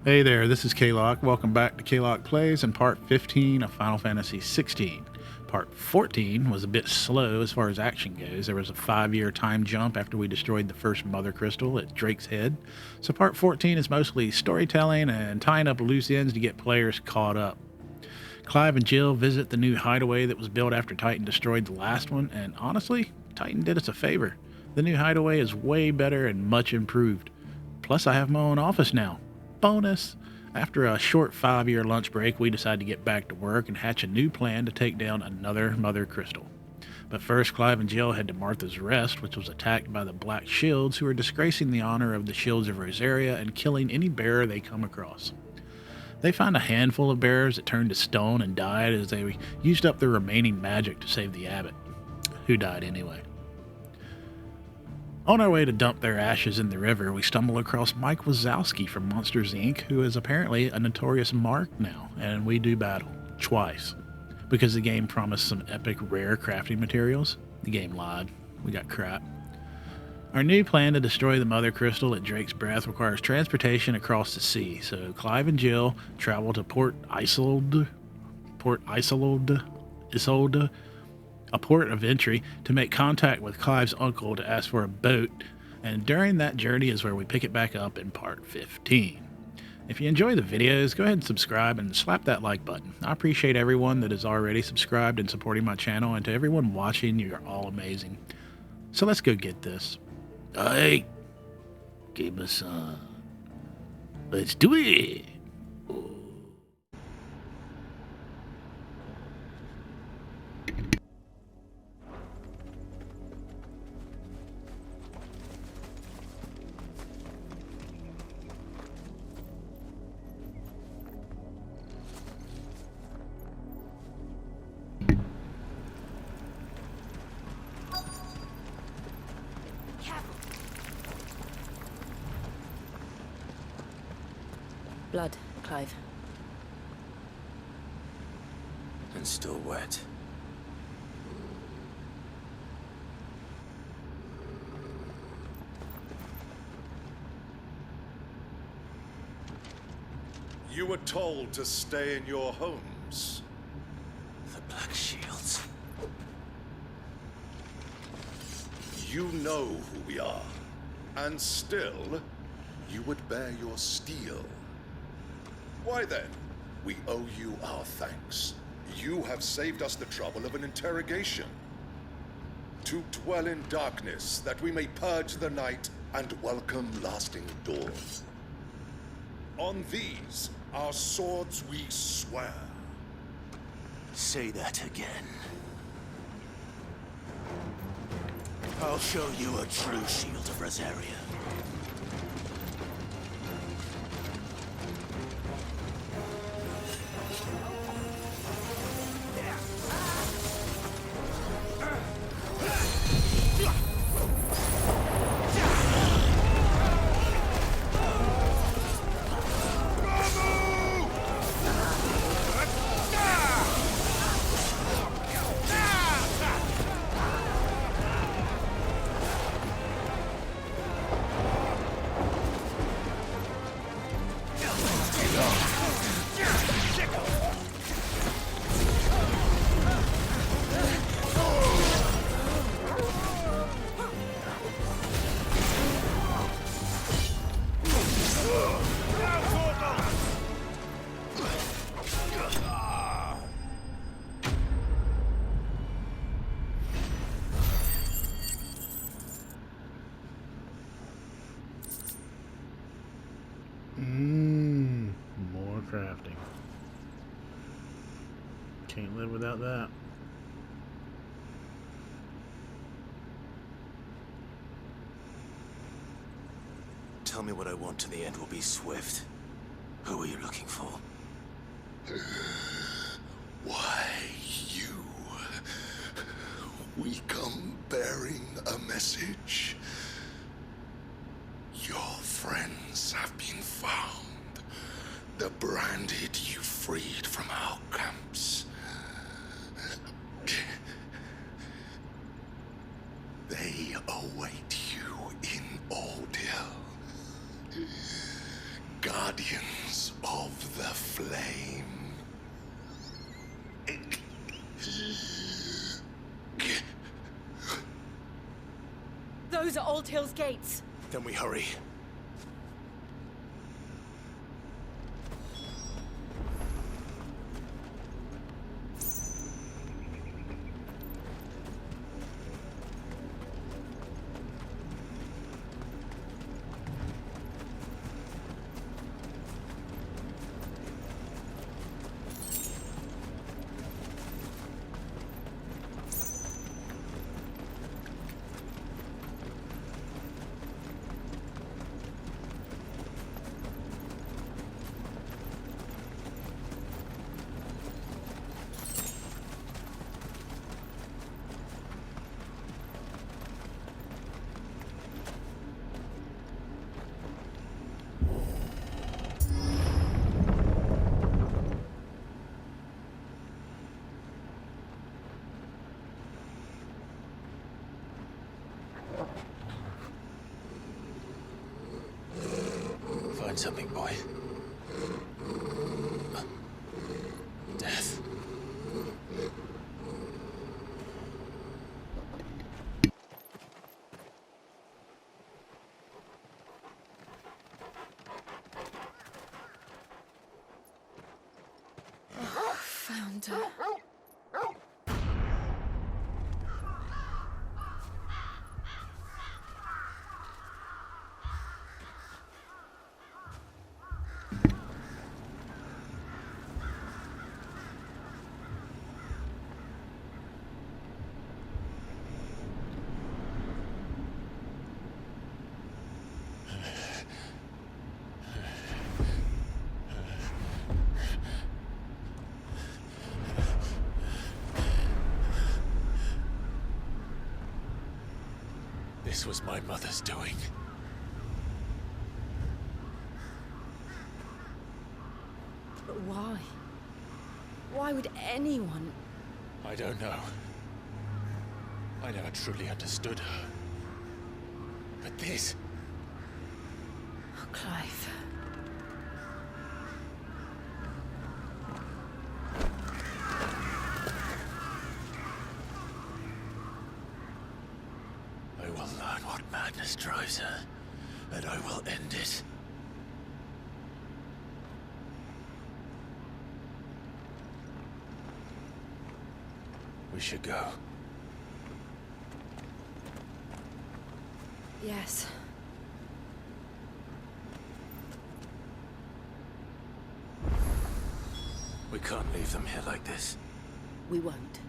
Hey there, this is Kaloc. Welcome back to Kaloc Plays and part 15 of Final Fantasy 16. Part 14 was a bit slow as far as action goes. There was a 5-year time jump after we destroyed the first Mother Crystal at Drake's Head. So part 14 is mostly storytelling and tying up loose ends to get players caught up. Clive and Jill visit the new hideaway that was built after Titan destroyed the last one, and honestly, Titan did us a favor. The new hideaway is way better and much improved. Plus, I have my own office now. Bonus! After a short 5-year lunch break, we decide to get back to work and hatch a new plan to take down another Mother Crystal. But first, Clive and Jill head to Martha's Rest, which was attacked by the Black Shields, who are disgracing the honor of the Shields of Rosaria and killing any bearer they come across. They find a handful of bearers that turned to stone and died as they used up their remaining magic to save the abbot, who died anyway. On our way to dump their ashes in the river, we stumble across Mike Wazowski from Monsters, Inc., who is apparently a notorious mark now, and we do battle. Twice. Because the game promised some epic rare crafting materials, the game lied. We got crap. Our new plan to destroy the Mother Crystal at Drake's Breath requires transportation across the sea, so Clive and Jill travel to Port Isolde, a port of entry, to make contact with Clive's uncle to ask for a boat, and during that journey is where we pick it back up in part 15. If you enjoy the videos, go ahead and subscribe and slap that like button. I appreciate everyone that is already subscribed and supporting my channel, and to everyone watching, you're all amazing. So let's go get this. Hey, give us some. Let's do it. Blood, Clive. And still wet. You were told to stay in your homes. The Black Shields. You know who we are. And still, you would bear your steel. Why then? We owe you our thanks. You have saved us the trouble of an interrogation. To dwell in darkness, that we may purge the night and welcome lasting dawn. On these, our swords we swear. Say that again. I'll show you a true Shield of Rosaria. More crafting. Can't live without that. Tell me what I want and the end will be swift. Who are you looking for? Why, you? We come bearing a message. Your friends have been found. The branded you freed from our camps. They await you in Ordeal. Guardians of the flame. Those are Old Hill's gates. Then we hurry. Find something, boy. Death. Found her. This was my mother's doing. But why? Why would anyone? I don't know. I never truly understood her. But this... Oh, Clive. I will learn what madness drives her, and I will end it. We should go. Yes. We can't leave them here like this. We won't.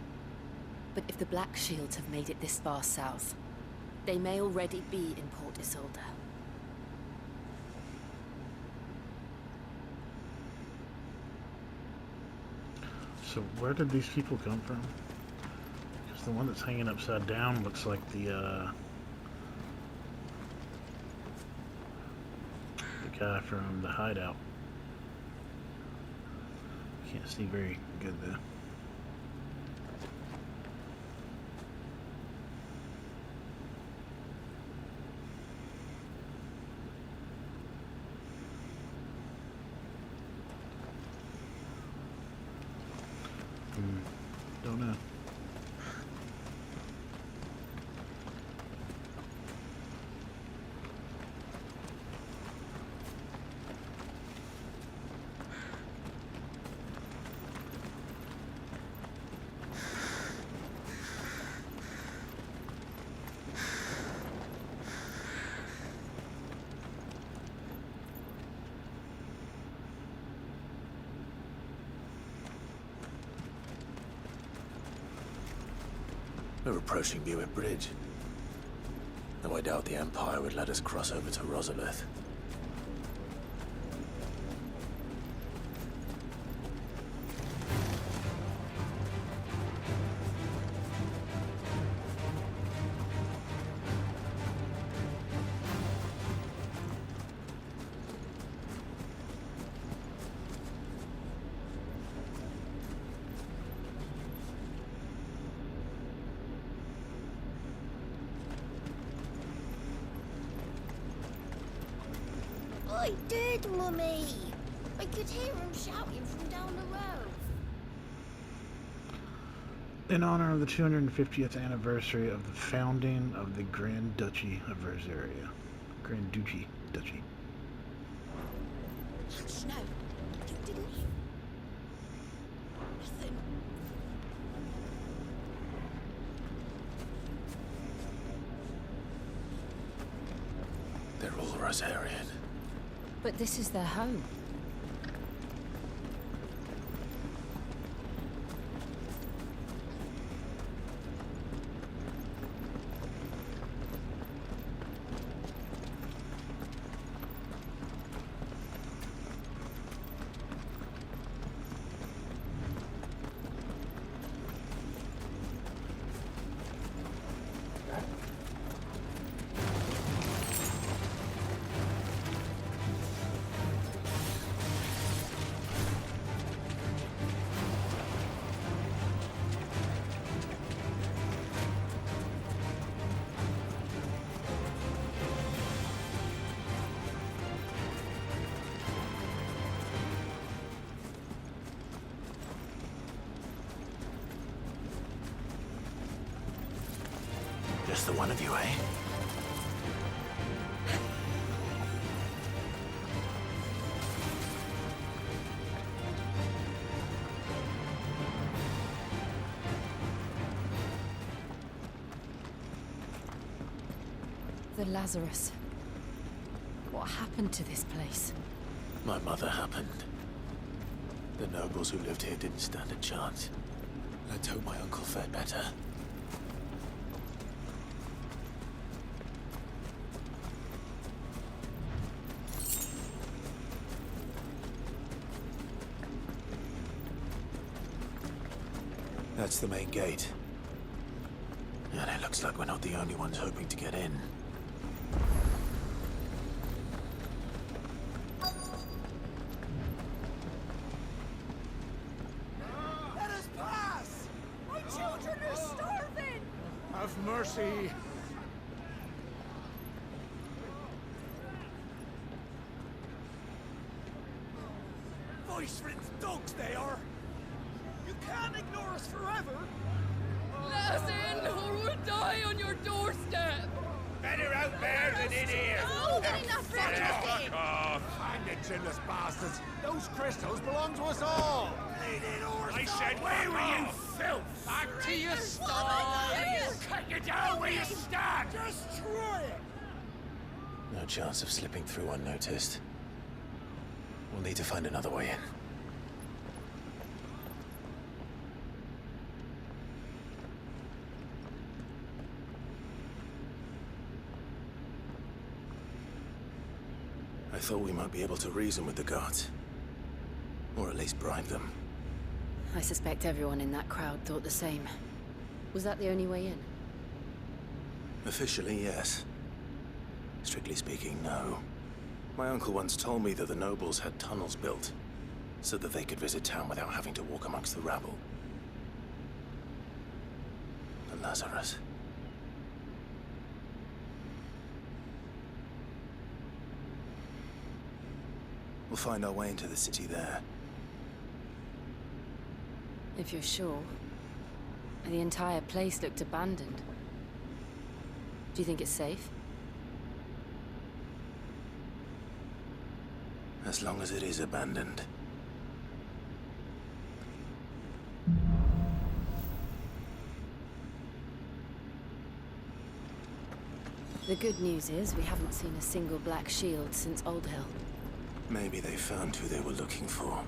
But if the Black Shields have made it this far south, they may already be in Port Isolde. So where did these people come from? Because the one that's hanging upside down looks like the guy from the hideout. Can't see very good though. Don't know. We're approaching Buick Bridge. Though I doubt the Empire would let us cross over to Rosalith. I did, Mummy. I could hear him shouting from down the road. In honor of the 250th anniversary of the founding of the Grand Duchy of Rosaria. Grand Duchy. Duchy. Hush, no. You didn't hear. Nothing. They're all Rosarian. But this is their home. Just the one of you, eh? The Lazarus. What happened to this place? My mother happened. The nobles who lived here didn't stand a chance. Let's hope my uncle fared better. That's the main gate. And it looks like we're not the only ones hoping to get in. Let us pass! My children are starving! Have mercy! Voice-ridden dogs they are! You can't ignore us forever! Let us in, or we'll die on your doorstep! Better out there than in here! Oh, get enough for everything! Hang the chinless bastards! Those crystals belong to us all! I said, where were you, filth? Back to your sties! Cut you down where you stand! Just try it! No chance of slipping through unnoticed. We'll need to find another way in. I thought we might be able to reason with the guards. Or at least bribe them. I suspect everyone in that crowd thought the same. Was that the only way in? Officially, yes. Strictly speaking, no. My uncle once told me that the nobles had tunnels built, so that they could visit town without having to walk amongst the rabble. The Lazarus. We'll find our way into the city there. If you're sure. The entire place looked abandoned. Do you think it's safe? As long as it is abandoned. The good news is we haven't seen a single black shield since Old Hill. Maybe they found who they were looking for.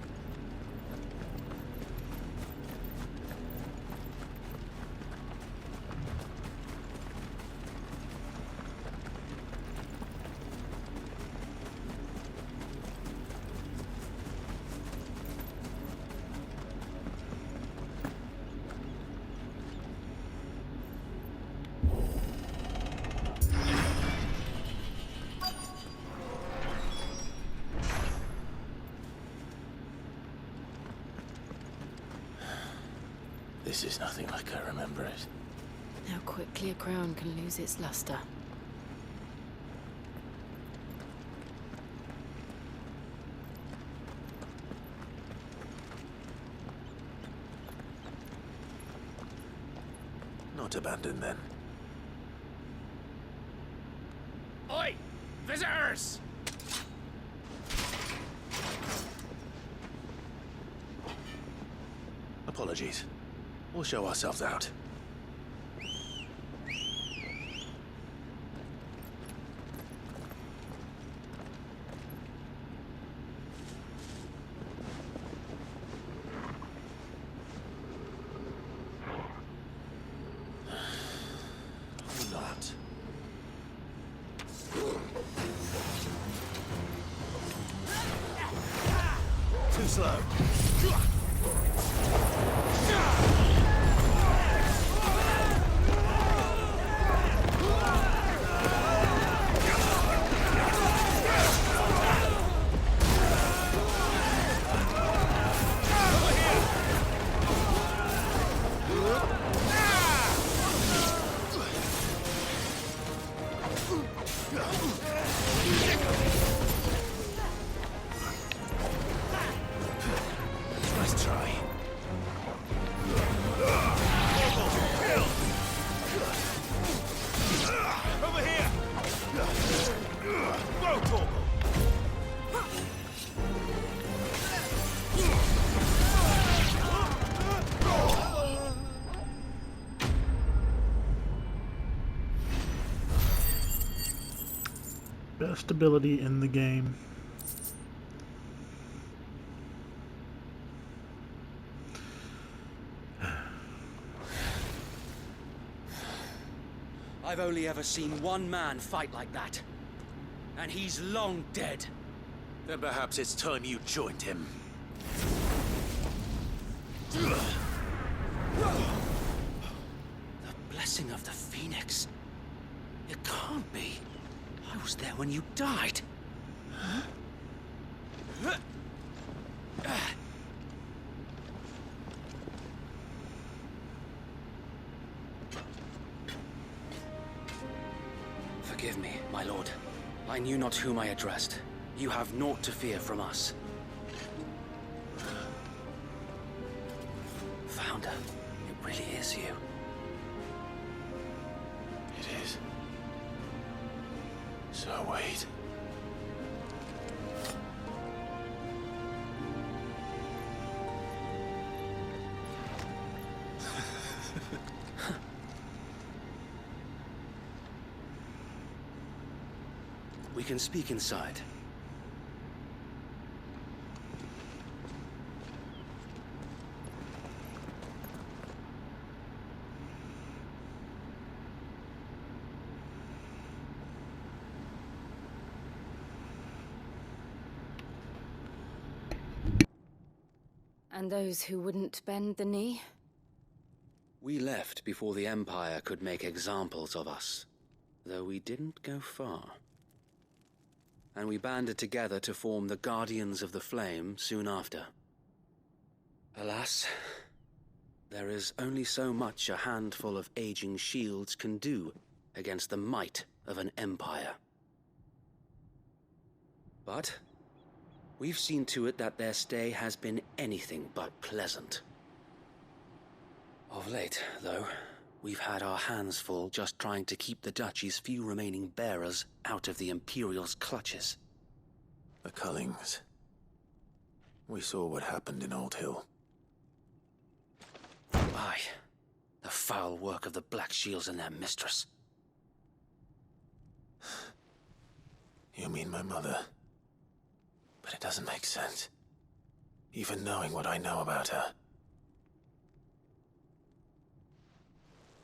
This is nothing like I remember it. How quickly a crown can lose its luster. not abandon then. Oi! Visitors! Apologies. We'll show ourselves out. Not. Too slow. Nice try. Over here! Go, Torgal! Best ability in the game. I've only ever seen one man fight like that. And he's long dead. Then perhaps it's time you joined him. The blessing of the Phoenix. It can't be. I was there when you died. Forgive me, my lord. I knew not whom I addressed. You have naught to fear from us. Founder, it really is you. It is. So wait. We can speak inside. And those who wouldn't bend the knee? We left before the Empire could make examples of us, though we didn't go far. And we banded together to form the Guardians of the Flame soon after. Alas, there is only so much a handful of aging shields can do against the might of an empire. But we've seen to it that their stay has been anything but pleasant. Of late, though, we've had our hands full just trying to keep the Duchy's few remaining bearers out of the Imperial's clutches. The Cullings. We saw what happened in Old Hill. Aye, the foul work of the Black Shields and their mistress. You mean my mother? But it doesn't make sense. Even knowing what I know about her.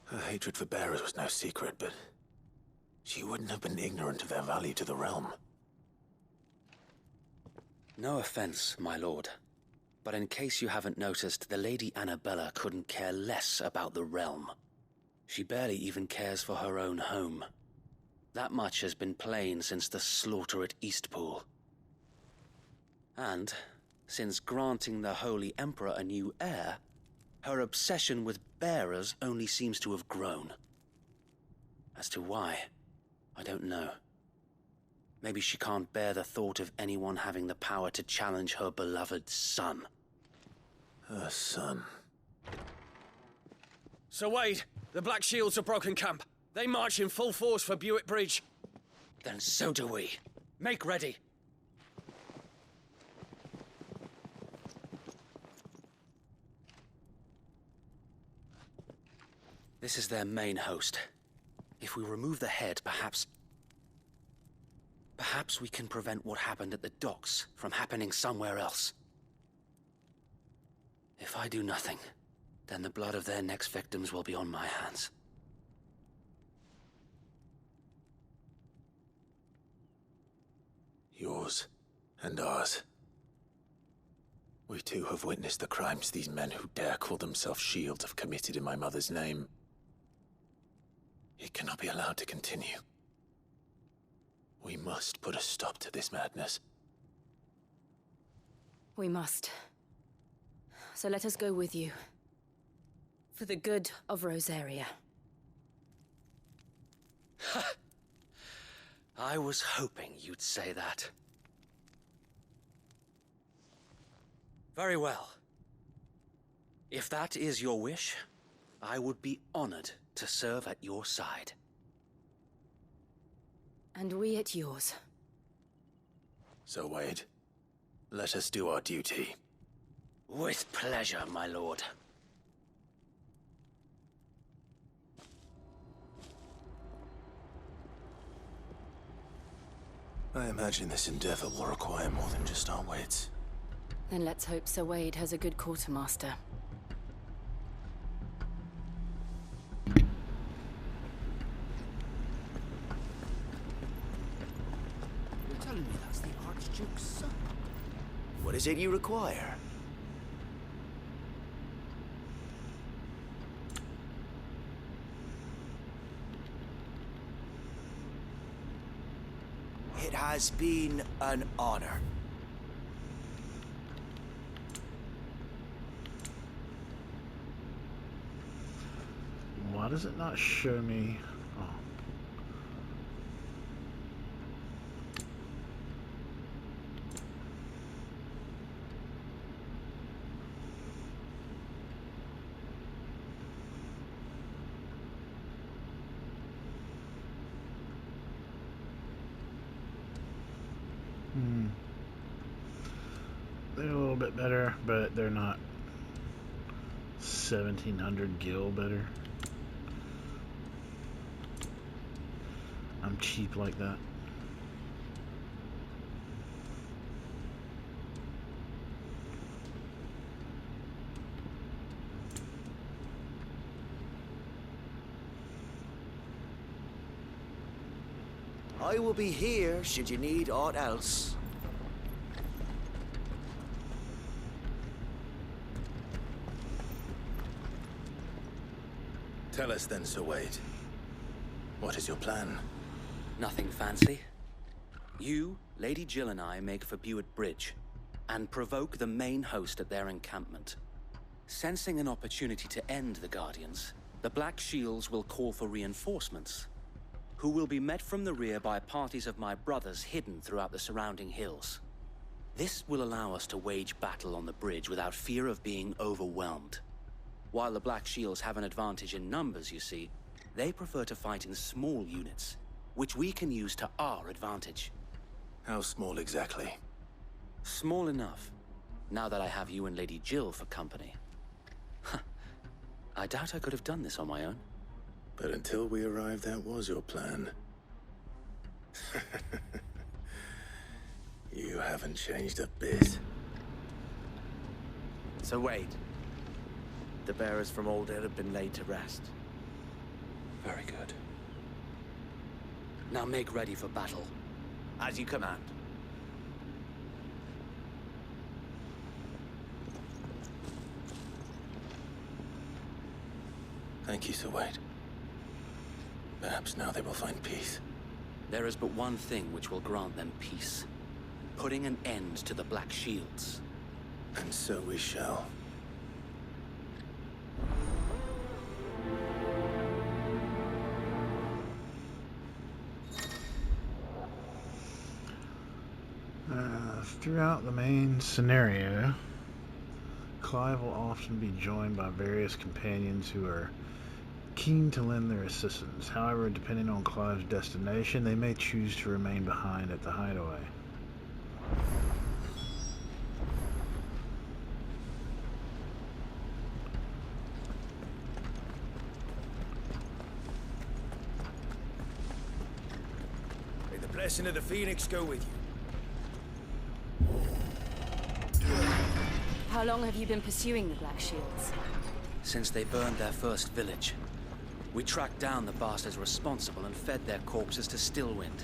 Her hatred for bearers was no secret, but she wouldn't have been ignorant of their value to the realm. No offense, my lord, but in case you haven't noticed, the Lady Annabella couldn't care less about the realm. She barely even cares for her own home. That much has been plain since the slaughter at Eastpool. And, since granting the Holy Emperor a new heir, her obsession with bearers only seems to have grown. As to why, I don't know. Maybe she can't bear the thought of anyone having the power to challenge her beloved son. Her son. Sir Wade, the Black Shields have broken camp. They march in full force for Buick Bridge. Then so do we. Make ready. This is their main host. If we remove the head, perhaps we can prevent what happened at the docks from happening somewhere else. If I do nothing, then the blood of their next victims will be on my hands. Yours and ours. We too have witnessed the crimes these men who dare call themselves Shield have committed in my mother's name. It cannot be allowed to continue. We must put a stop to this madness. We must. So let us go with you. For the good of Rosaria. I was hoping you'd say that. Very well. If that is your wish, I would be honored to serve at your side. And we at yours. So, Wade, let us do our duty. With pleasure, my lord. I imagine this endeavor will require more than just our wits. Then let's hope Sir Wade has a good quartermaster. You're telling me that's the Archduke's son? What is it you require? It has been an honor. Why does it not show me? Oh. They're a little bit better, but they're not 1700 gil better. I'm cheap like that. I will be here should you need aught else. Tell us then, Sir Wade. What is your plan? Nothing fancy. You, Lady Jill and I make for Buick Bridge, and provoke the main host at their encampment. Sensing an opportunity to end the Guardians, the Black Shields will call for reinforcements, who will be met from the rear by parties of my brothers hidden throughout the surrounding hills. This will allow us to wage battle on the bridge without fear of being overwhelmed. While the Black Shields have an advantage in numbers, you see, they prefer to fight in small units, which we can use to our advantage. How small exactly? Small enough, now that I have you and Lady Jill for company. I doubt I could have done this on my own. But until we arrived, that was your plan. You haven't changed a bit. So Wade, the bearers from Old Ed have been laid to rest. Very good. Now make ready for battle. As you command. Thank you, Sir Wade. Perhaps now they will find peace. There is but one thing which will grant them peace. Putting an end to the Black Shields. And so we shall. Throughout the main scenario, Clive will often be joined by various companions who are keen to lend their assistance. However, depending on Clive's destination, they may choose to remain behind at the hideaway. May the blessing of the Phoenix go with you. How long have you been pursuing the Black Shields? Since they burned their first village, we tracked down the bastards responsible and fed their corpses to Stillwind.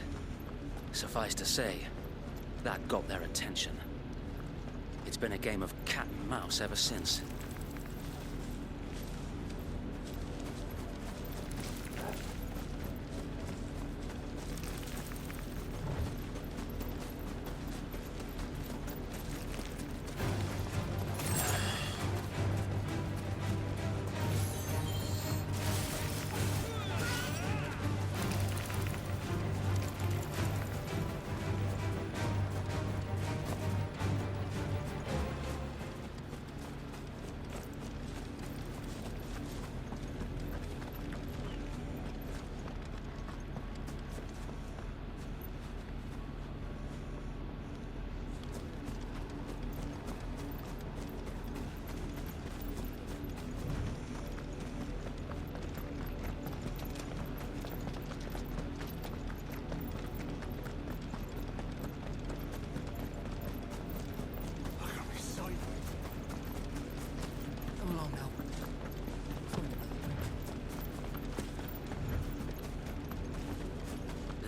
Suffice to say, that got their attention. It's been a game of cat and mouse ever since.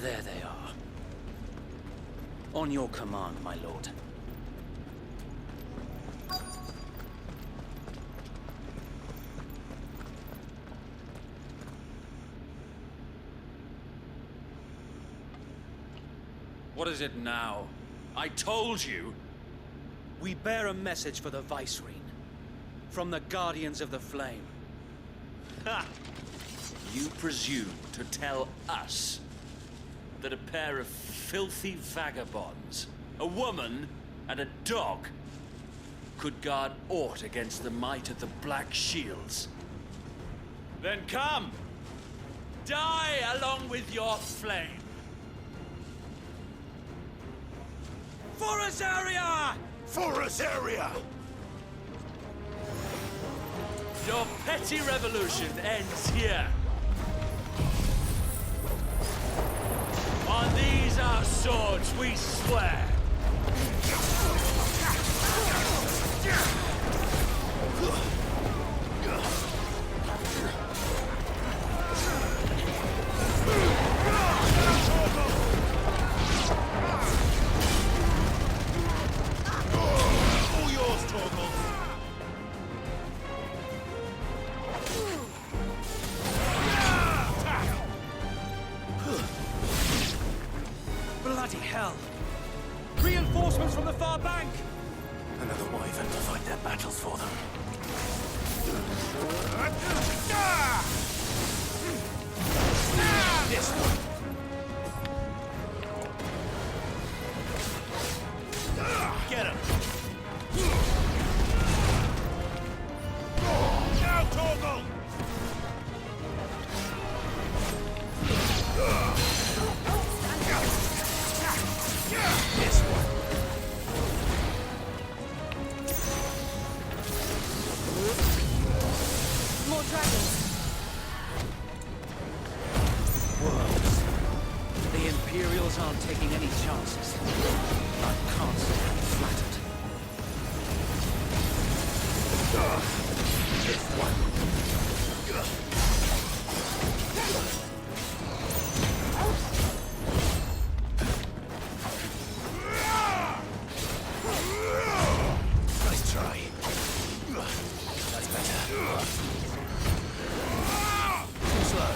There they are. On your command, my lord. What is it now? I told you! We bear a message for the Vicereine. From the Guardians of the Flame. Ha! You presume to tell us that a pair of filthy vagabonds, a woman and a dog, could guard aught against the might of the Black Shields? Then come! Die along with your flame! For Rosaria! For Rosaria! Your petty revolution ends here. On these our swords we swear. All yours, Torgal. Bloody hell! Reinforcements from the far bank! Another wyvern to fight their battles for them. This one. Get him! Now, Torgal! This one. More dragons. Worms. The Imperials aren't taking any chances. I can't stand flattered. This one. Nice try. That's better. Too slow.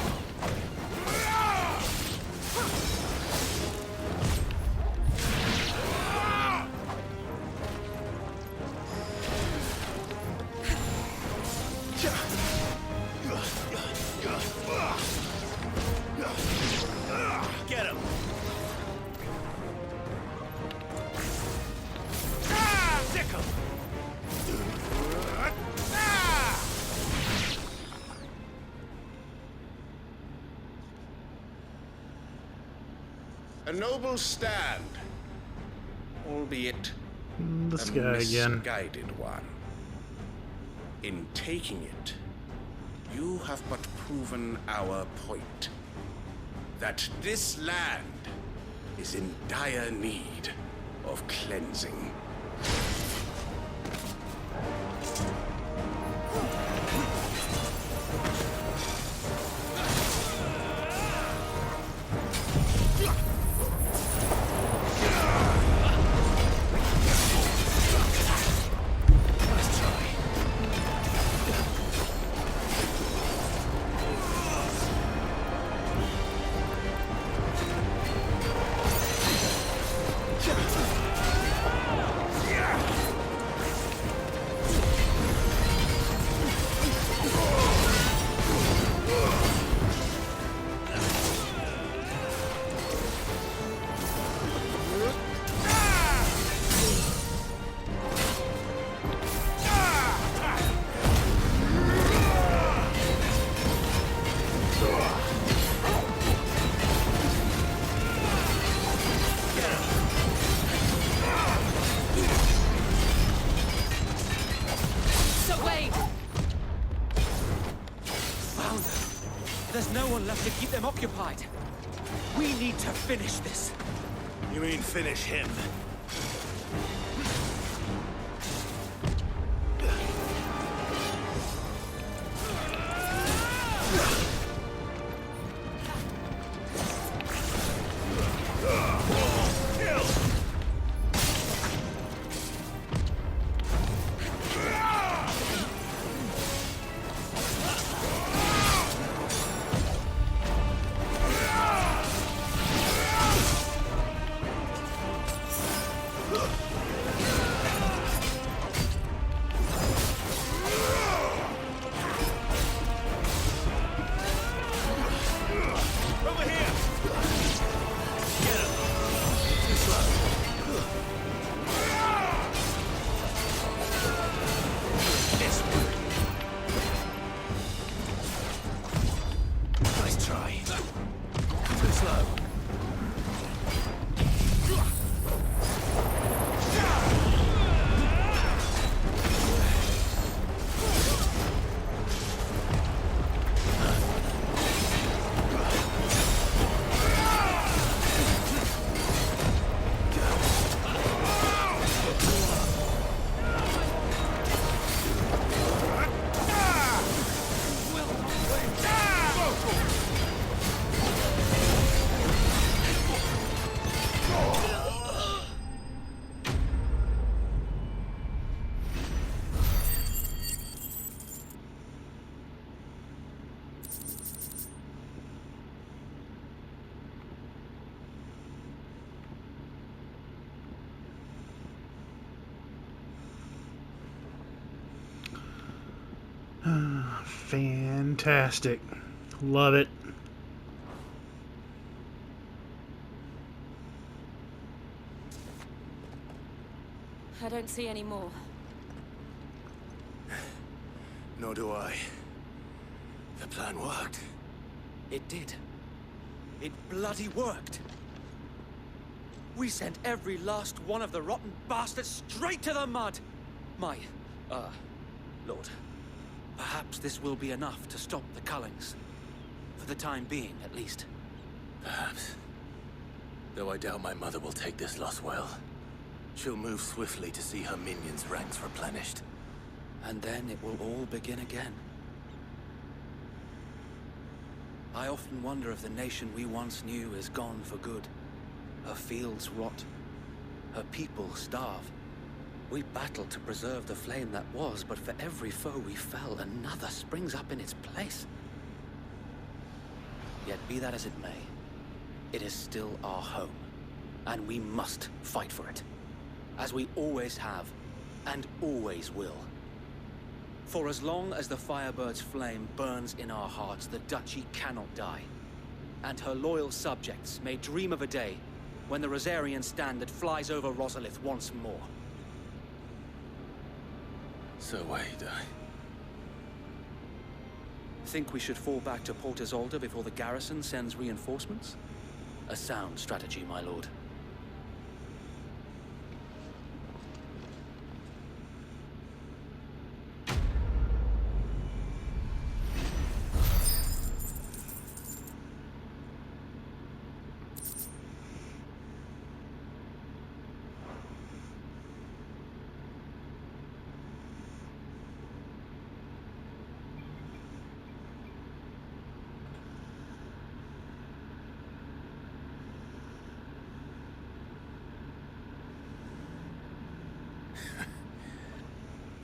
A noble stand, albeit This a guy again. misguided one. In taking it, you have but proven our point. That this land is in dire need of cleansing. There's no one left to keep them occupied. We need to finish this. You mean finish him? Fantastic. Love it. I don't see any more. Nor do I. The plan worked. It did. It bloody worked. We sent every last one of the rotten bastards straight to the mud. My, Lord, perhaps this will be enough to stop the cullings. For the time being, at least. Perhaps. Though I doubt my mother will take this loss well. She'll move swiftly to see her minions' ranks replenished. And then it will all begin again. I often wonder if the nation we once knew is gone for good. Her fields rot. Her people starve. We battled to preserve the flame that was, but for every foe we fell, another springs up in its place. Yet be that as it may, it is still our home, and we must fight for it. As we always have, and always will. For as long as the Firebird's flame burns in our hearts, the Duchy cannot die. And her loyal subjects may dream of a day when the Rosarian standard flies over Rosalith once more. So wait, Think we should fall back to Port Isolde before the garrison sends reinforcements? A sound strategy, my lord.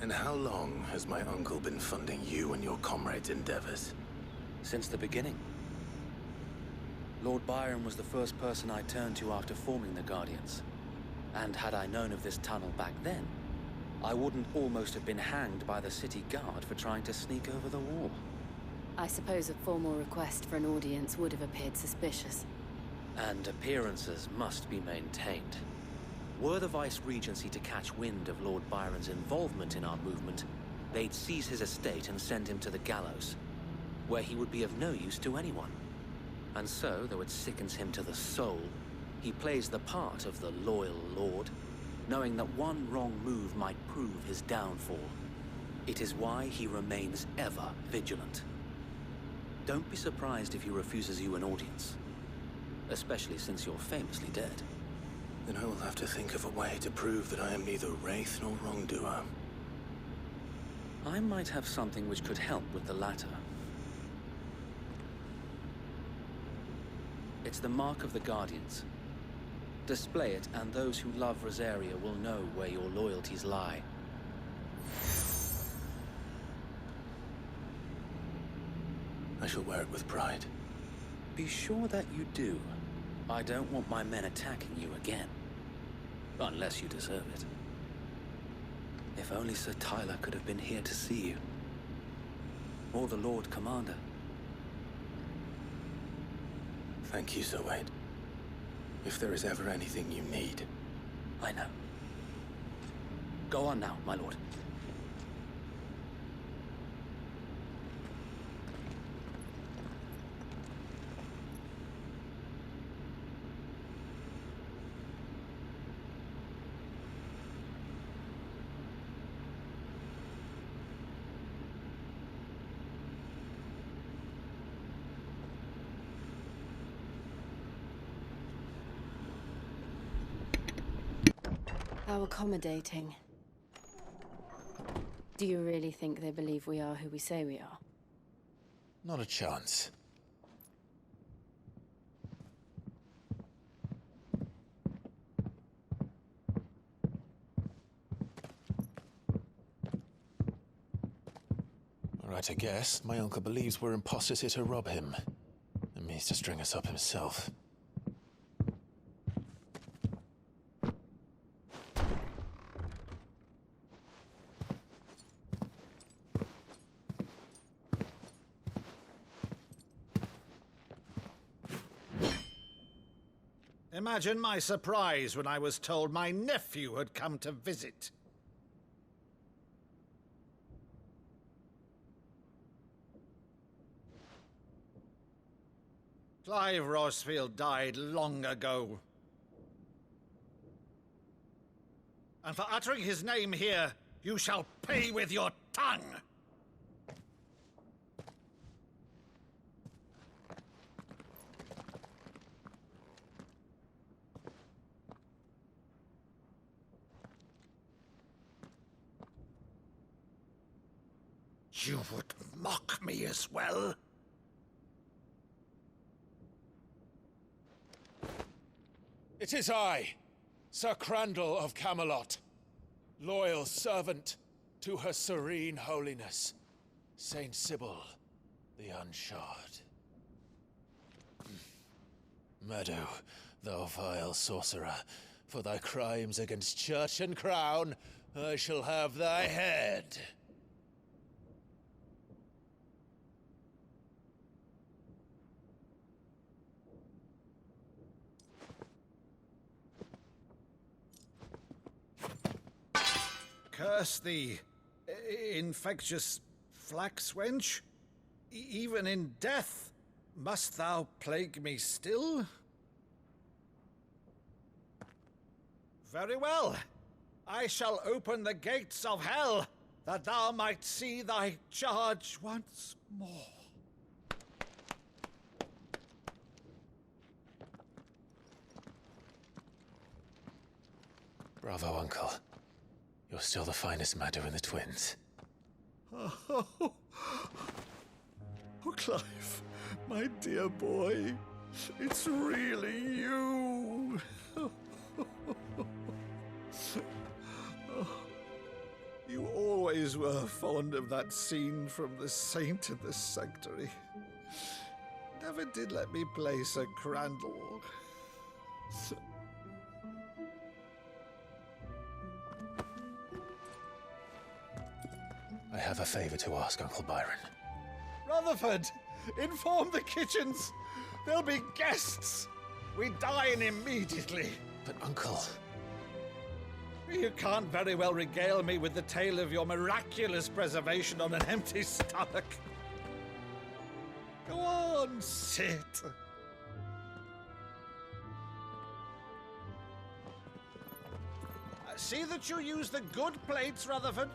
And how long has my uncle been funding you and your comrades' endeavors? Since the beginning. Lord Byron was the first person I turned to after forming the Guardians. And had I known of this tunnel back then, I wouldn't almost have been hanged by the city guard for trying to sneak over the wall. I suppose a formal request for an audience would have appeared suspicious. And appearances must be maintained. Were the Vice-Regency to catch wind of Lord Byron's involvement in our movement, they'd seize his estate and send him to the gallows, where he would be of no use to anyone. And so, though it sickens him to the soul, he plays the part of the loyal lord, knowing that one wrong move might prove his downfall. It is why he remains ever vigilant. Don't be surprised if he refuses you an audience, especially since you're famously dead. Then I will have to think of a way to prove that I am neither wraith nor wrongdoer. I might have something which could help with the latter. It's the mark of the Guardians. Display it, and those who love Rosaria will know where your loyalties lie. I shall wear it with pride. Be sure that you do. I don't want my men attacking you again. Unless you deserve it. If only Sir Tyler could have been here to see you. Or the Lord Commander. Thank you, Sir Wade. If there is ever anything you need. I know. Go on now, my lord. How accommodating. Do you really think they believe we are who we say we are? Not a chance. Right, I guess. My uncle believes we're imposters here to rob him. And means to string us up himself. Imagine my surprise when I was told my nephew had come to visit. Clive Rosfield died long ago. And for uttering his name here, you shall pay with your tongue! You would mock me as well? It is I, Sir Crandall of Camelot, loyal servant to Her Serene Holiness, Saint Sybil the Unshod. Meadow, thou vile sorcerer, for thy crimes against church and crown, I shall have thy head. Curse thee, infectious flax wench. Even in death, must thou plague me still? Very well. I shall open the gates of hell, that thou might see thy charge once more. Bravo, Uncle. You're still the finest Maddo in the twins. Oh, Clive, my dear boy, it's really you. You always were fond of that scene from The Saint in the Sanctuary. Never did let me play Sir Crandall. I have a favor to ask, Uncle Byron. Rutherford, inform the kitchens. There'll be guests. We dine immediately. But, Uncle... You can't very well regale me with the tale of your miraculous preservation on an empty stomach. Go on, sit. See that you use the good plates, Rutherford.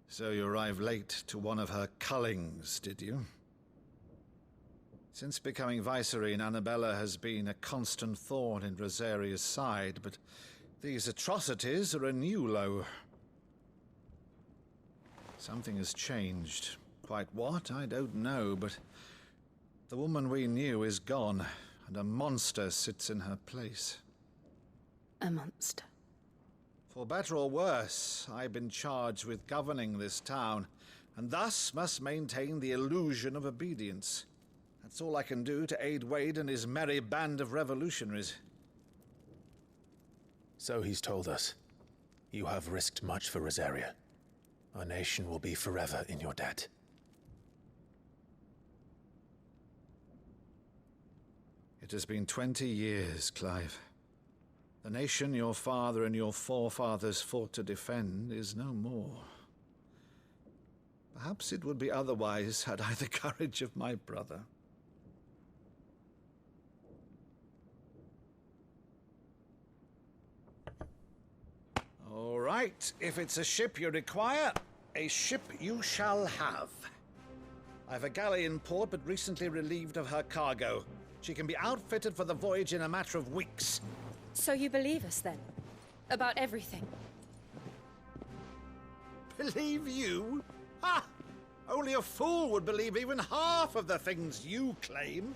So you arrived late to one of her cullings, did you? Since becoming Vicereine, Annabella has been a constant thorn in Rosaria's side, but these atrocities are a new low. Something has changed. Quite what, I don't know, but the woman we knew is gone, and a monster sits in her place. A monster? For better or worse, I've been charged with governing this town, and thus must maintain the illusion of obedience. That's all I can do to aid Wade and his merry band of revolutionaries. So he's told us. You have risked much for Rosaria. Our nation will be forever in your debt. It has been 20 years, Clive. The nation your father and your forefathers fought to defend is no more. Perhaps it would be otherwise had I the courage of my brother. All right, if it's a ship you require, a ship you shall have. I've a galley in port, but recently relieved of her cargo. She can be outfitted for the voyage in a matter of weeks. So you believe us, then? About everything? Believe you? Ha! Only a fool would believe even half of the things you claim.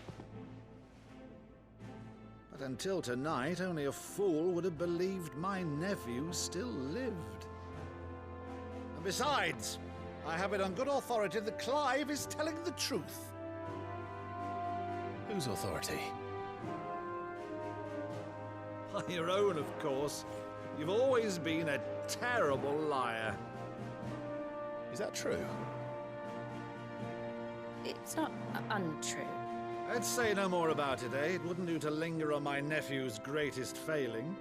But until tonight, only a fool would have believed my nephew still lived. And besides, I have it on good authority that Clive is telling the truth. Whose authority? On your own, of course. You've always been a terrible liar. Is that true? It's not untrue. Let's say no more about it, eh? It wouldn't do to linger on my nephew's greatest failing.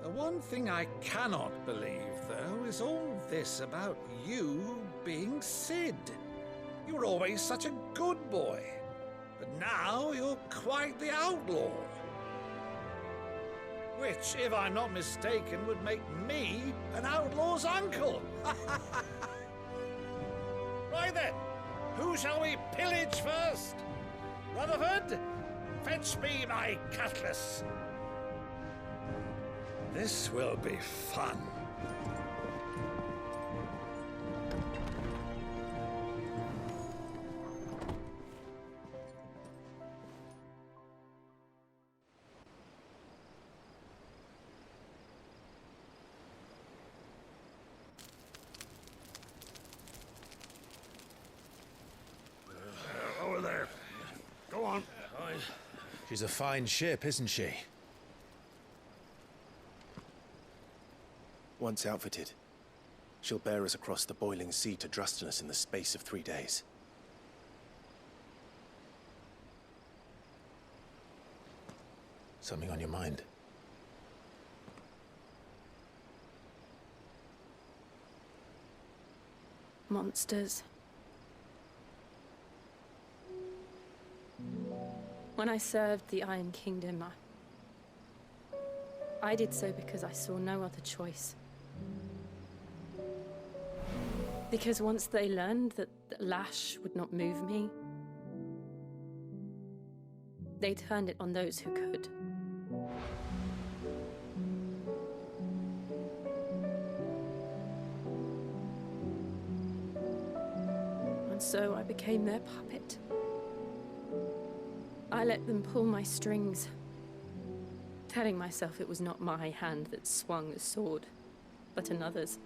The one thing I cannot believe, though, is all this about you being Sid. You were always such a good boy, but now you're quite the outlaw. Which, if I'm not mistaken, would make me an outlaw's uncle. Right then, who shall we pillage first? Rutherford, fetch me my cutlass. This will be fun. Over there. Go on. She's a fine ship, isn't she? Once outfitted, she'll bear us across the boiling sea to Drustinus in the space of 3 days. Something on your mind? Monsters. When I served the Iron Kingdom, I did so because I saw no other choice. Because once they learned that the lash would not move me, they turned it on those who could. And so I became their puppet. I let them pull my strings, telling myself it was not my hand that swung the sword, but another's.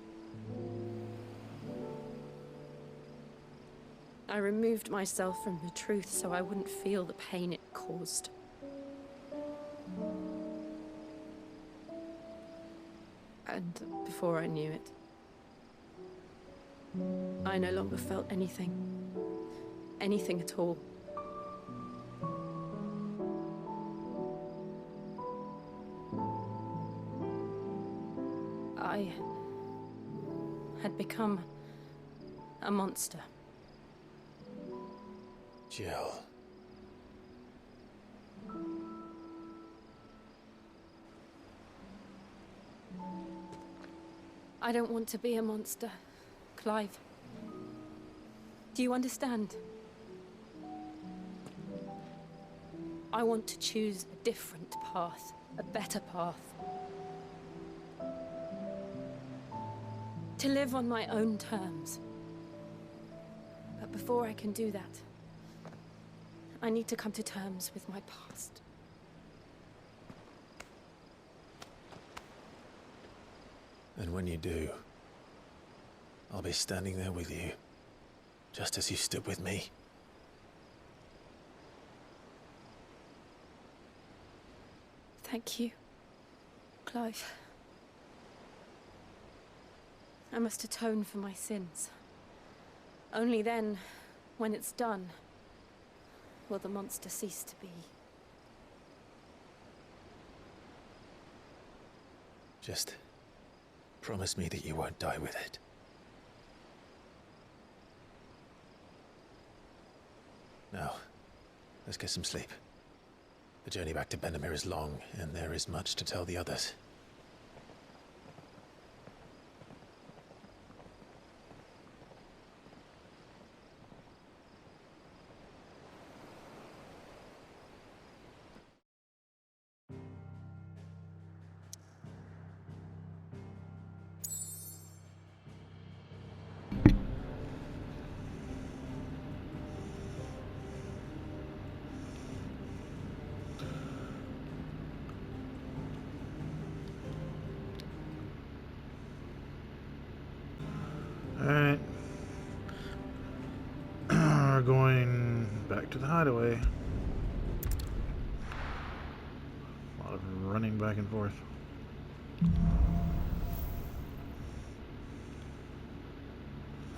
I removed myself from the truth so I wouldn't feel the pain it caused. And before I knew it, I no longer felt anything. Anything at all. I had become a monster. Jill. I don't want to be a monster, Clive. Do you understand? I want to choose a different path, a better path. To live on my own terms. But before I can do that, I need to come to terms with my past. And when you do, I'll be standing there with you, just as you stood with me. Thank you, Clive. I must atone for my sins. Only then, when it's done, will the monster cease to be. Just promise me that you won't die with it. Now, let's get some sleep. The journey back to Benamir is long, and there is much to tell the others. Alright. We're going back to the hideaway. A lot of running back and forth.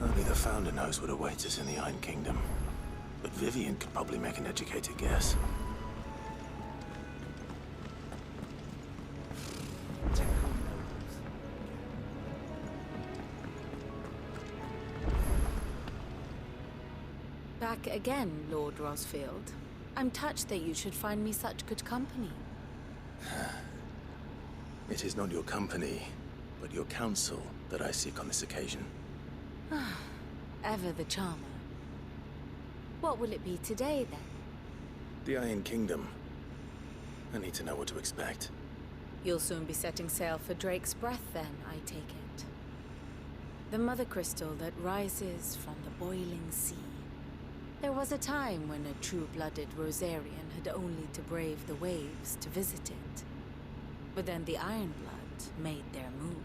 Only the Founder knows what awaits us in the Iron Kingdom. But Vivian could probably make an educated guess. Back again, Lord Rosfield. I'm touched that you should find me such good company. It is not your company, but your counsel that I seek on this occasion. Ever the charmer. What will it be today, then? The Iron Kingdom. I need to know what to expect. You'll soon be setting sail for Drake's Breath, then, I take it. The Mothercrystal that rises from the boiling sea. There was a time when a true-blooded Rosarian had only to brave the waves to visit it. But then the Ironblood made their move.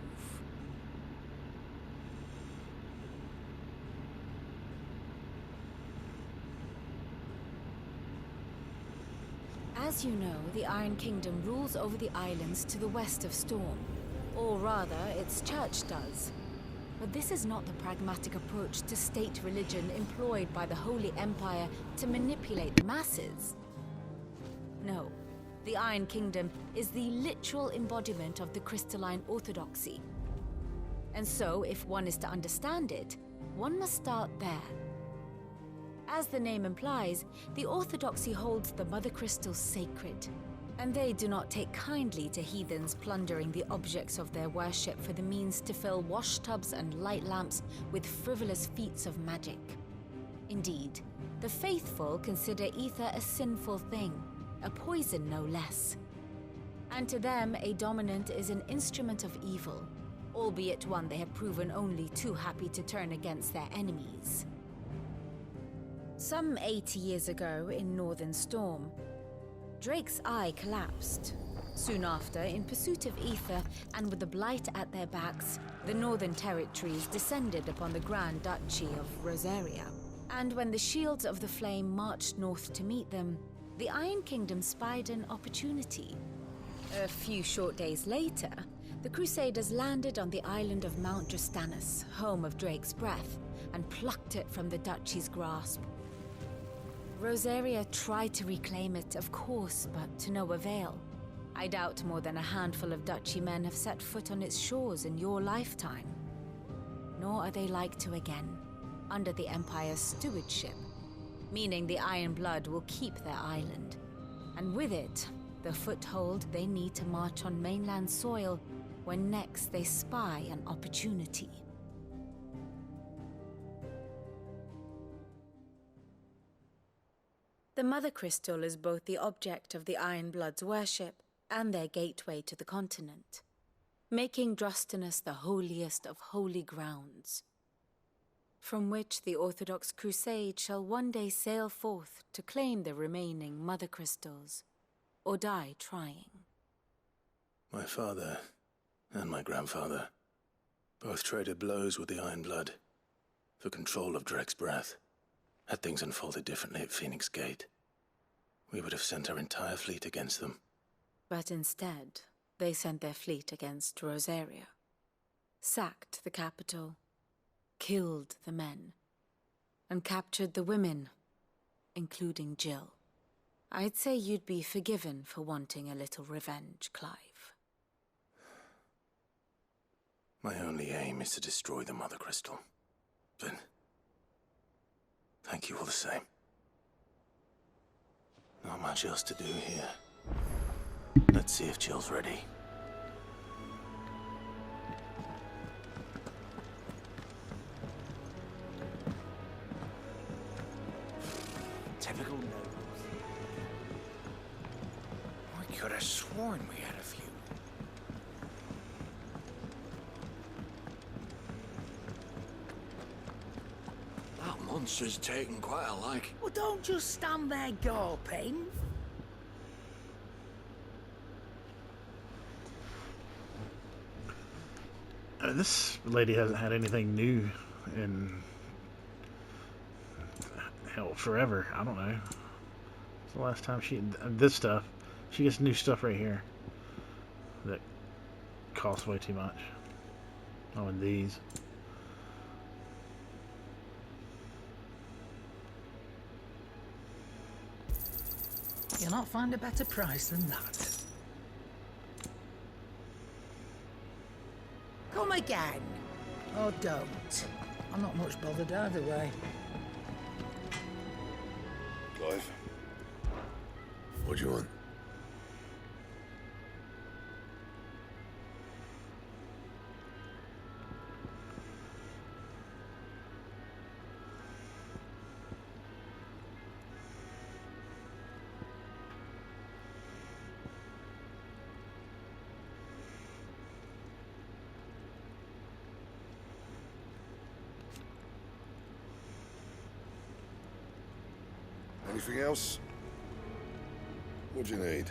As you know, the Iron Kingdom rules over the islands to the west of Storm. Or rather, its church does. But this is not the pragmatic approach to state religion employed by the Holy Empire to manipulate the masses. No, the Iron Kingdom is the literal embodiment of the crystalline orthodoxy. And so, if one is to understand it, one must start there. As the name implies, the Orthodoxy holds the Mothercrystals sacred, and they do not take kindly to heathens plundering the objects of their worship for the means to fill washtubs and light lamps with frivolous feats of magic. Indeed, the faithful consider ether a sinful thing, a poison no less. And to them, a dominant is an instrument of evil, albeit one they have proven only too happy to turn against their enemies. Some 80 years ago, in Northern Storm, Drake's eye collapsed. Soon after, in pursuit of ether and with the blight at their backs, the Northern Territories descended upon the Grand Duchy of Rosaria. And when the Shields of the Flame marched north to meet them, the Iron Kingdom spied an opportunity. A few short days later, the Crusaders landed on the island of Mount Justanus, home of Drake's breath, and plucked it from the duchy's grasp. Rosaria tried to reclaim it, of course, but to no avail. I doubt more than a handful of duchy men have set foot on its shores in your lifetime. Nor are they like to again, under the Empire's stewardship, meaning the Iron Blood will keep their island, and with it, the foothold they need to march on mainland soil when next they spy an opportunity. The Mother Crystal is both the object of the Iron Blood's worship and their gateway to the continent, making Drustinus the holiest of holy grounds, from which the Orthodox Crusade shall one day sail forth to claim the remaining Mother Crystals, or die trying. My father and my grandfather both traded blows with the Iron Blood for control of Drake's breath. Had things unfolded differently at Phoenix Gate, we would have sent our entire fleet against them. But instead, they sent their fleet against Rosaria, sacked the capital, killed the men, and captured the women, including Jill. I'd say you'd be forgiven for wanting a little revenge, Clive. My only aim is to destroy the Mother Crystal, but thank you all the same. Not much else to do here. Let's see if Jill's ready. Typical nobles. I could have sworn we had a few. That monster's taken quite a like. Well, don't just stand there gawping. This lady hasn't had anything new in hell forever. I don't know. It's the last time this stuff. She gets new stuff right here that costs way too much. Oh, and these. You'll not find a better price than that. Come again. Or don't. I'm not much bothered either way. Clive? What do you want? Anything else? What do you need?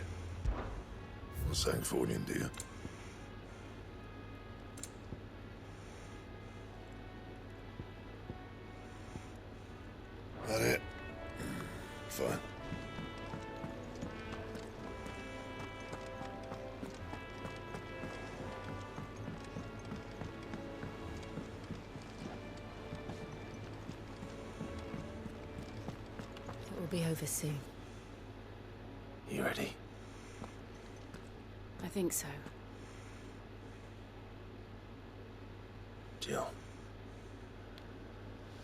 A Sancthornian, do you? That it? Fine. Be over soon. You ready? I think so.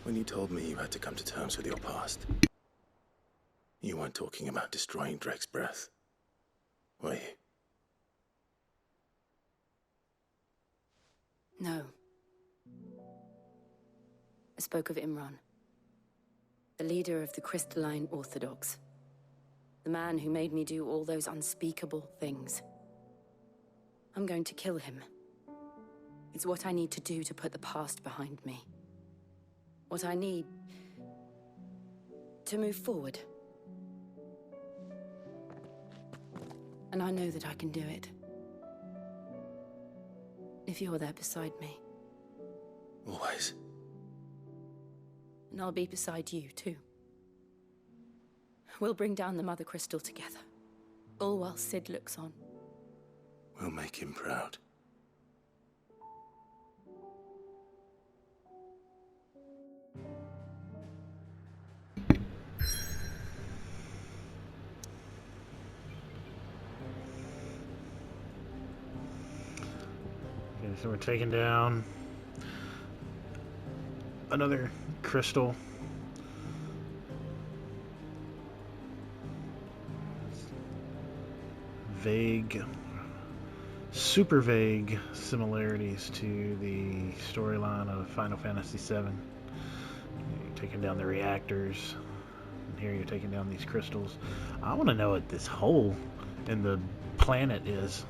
When you told me you had to come to terms with your past, you weren't talking about destroying Drake's breath, were you? No. I spoke of Imran, the leader of the Crystalline Orthodox. The man who made me do all those unspeakable things. I'm going to kill him. It's what I need to do to put the past behind me. What I need to move forward. And I know that I can do it. If you're there beside me. Always. And I'll be beside you, too. We'll bring down the Mother Crystal together. All while Sid looks on. We'll make him proud. Okay, so we're taking down another crystal. Vague, super vague similarities to the storyline of Final Fantasy VII. You're taking down the reactors, and here you're taking down these crystals. I want to know what this hole in the planet is.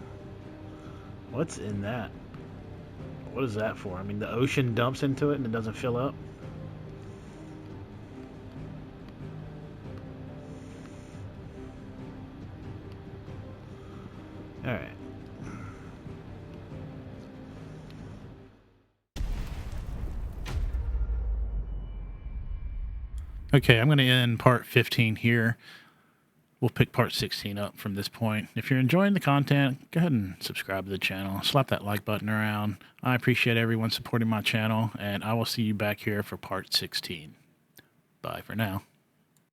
What's in that? What is that for? I mean, the ocean dumps into it and it doesn't fill up? Alright. Okay, I'm going to end part 15 here. We'll pick part 16 up from this point. If you're enjoying the content, go ahead and subscribe to the channel. Slap that like button around. I appreciate everyone supporting my channel, and I will see you back here for part 16. Bye for now.